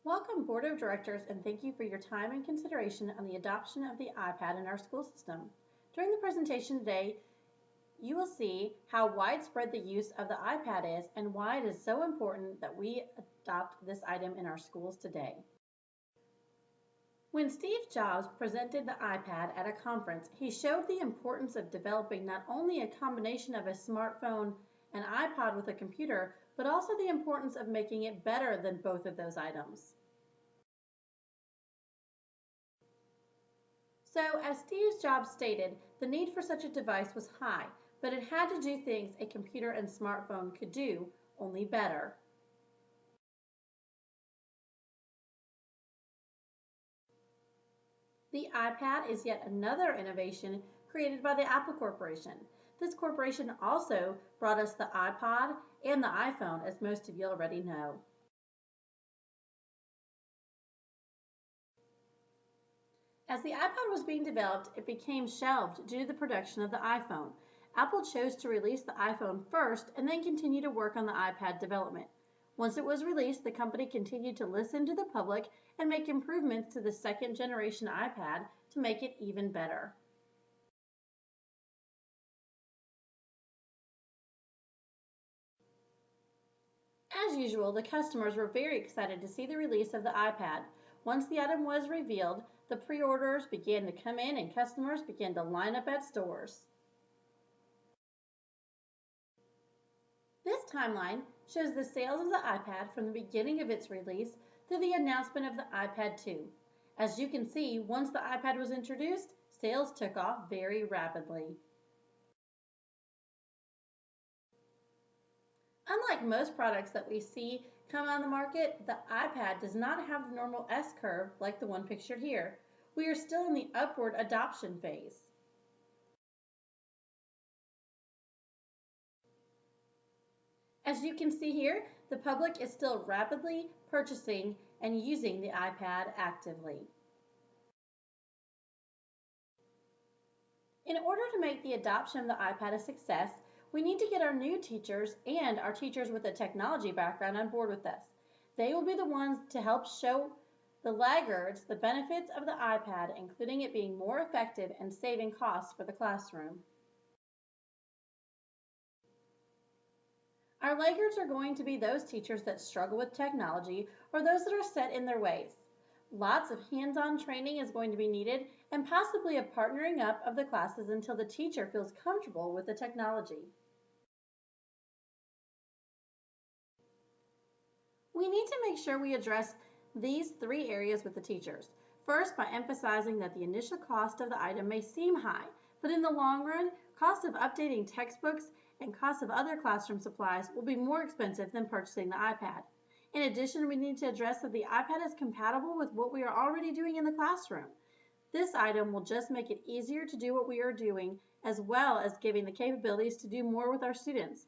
Welcome, Board of Directors, and thank you for your time and consideration on the adoption of the iPad in our school system. During the presentation today, you will see how widespread the use of the iPad is and why it is so important that we adopt this item in our schools today. When Steve Jobs presented the iPad at a conference, he showed the importance of developing not only a combination of a smartphone and iPod with a computer, but also the importance of making it better than both of those items. So, as Steve Jobs stated, the need for such a device was high, but it had to do things a computer and smartphone could do, only better. The iPad is yet another innovation created by the Apple Corporation. This corporation also brought us the iPod and the iPhone, as most of you already know. As the iPod was being developed, it became shelved due to the production of the iPhone. Apple chose to release the iPhone first and then continue to work on the iPad development. Once it was released, the company continued to listen to the public and make improvements to the second generation iPad to make it even better. As usual, the customers were very excited to see the release of the iPad. Once the item was revealed, the pre-orders began to come in and customers began to line up at stores. This timeline shows the sales of the iPad from the beginning of its release to the announcement of the iPad 2. As you can see, once the iPad was introduced, sales took off very rapidly. Unlike most products that we see come on the market, the iPad does not have the normal S-curve like the one pictured here. We are still in the upward adoption phase. As you can see here, the public is still rapidly purchasing and using the iPad actively. In order to make the adoption of the iPad a success, we need to get our new teachers and our teachers with a technology background on board with us. They will be the ones to help show the laggards the benefits of the iPad, including it being more effective and saving costs for the classroom. Our laggards are going to be those teachers that struggle with technology or those that are set in their ways. Lots of hands-on training is going to be needed and possibly a partnering up of the classes until the teacher feels comfortable with the technology. We need to make sure we address these three areas with the teachers. First, by emphasizing that the initial cost of the item may seem high, but in the long run, cost of updating textbooks and cost of other classroom supplies will be more expensive than purchasing the iPad. In addition, we need to address that the iPad is compatible with what we are already doing in the classroom. This item will just make it easier to do what we are doing, as well as giving the capabilities to do more with our students.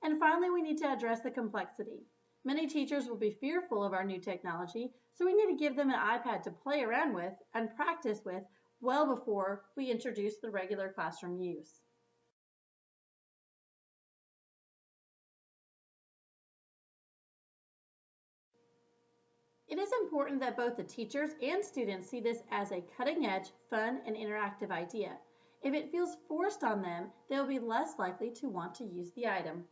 And finally, we need to address the complexity. Many teachers will be fearful of our new technology, so we need to give them an iPad to play around with and practice with well before we introduce the regular classroom use. It is important that both the teachers and students see this as a cutting-edge, fun, and interactive idea. If it feels forced on them, they will be less likely to want to use the item.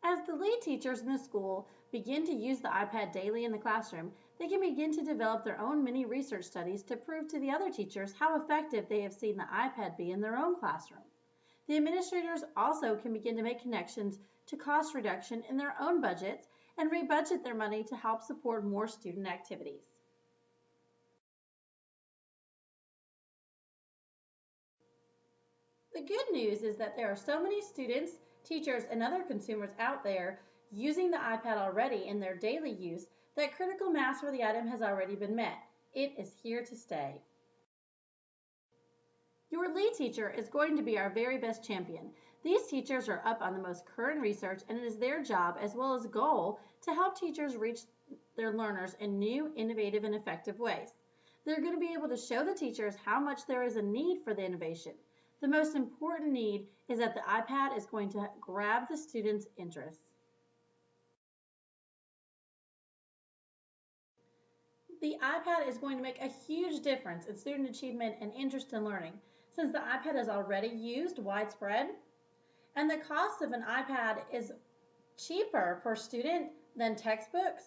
As the lead teachers in the school begin to use the iPad daily in the classroom, they can begin to develop their own mini research studies to prove to the other teachers how effective they have seen the iPad be in their own classroom. The administrators also can begin to make connections to cost reduction in their own budgets and rebudget their money to help support more student activities. The good news is that there are so many students, teachers, and other consumers out there using the iPad already in their daily use that critical mass for the item has already been met. It is here to stay. Your lead teacher is going to be our very best champion. These teachers are up on the most current research, and it is their job as well as goal to help teachers reach their learners in new, innovative, and effective ways. They're going to be able to show the teachers how much there is a need for the innovation. The most important need is that the iPad is going to grab the student's interest. The iPad is going to make a huge difference in student achievement and interest in learning, since the iPad is already used widespread, and the cost of an iPad is cheaper per student than textbooks.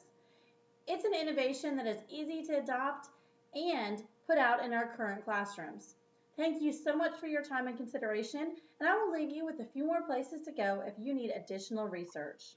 It's an innovation that is easy to adopt and put out in our current classrooms. Thank you so much for your time and consideration, and I will leave you with a few more places to go if you need additional research.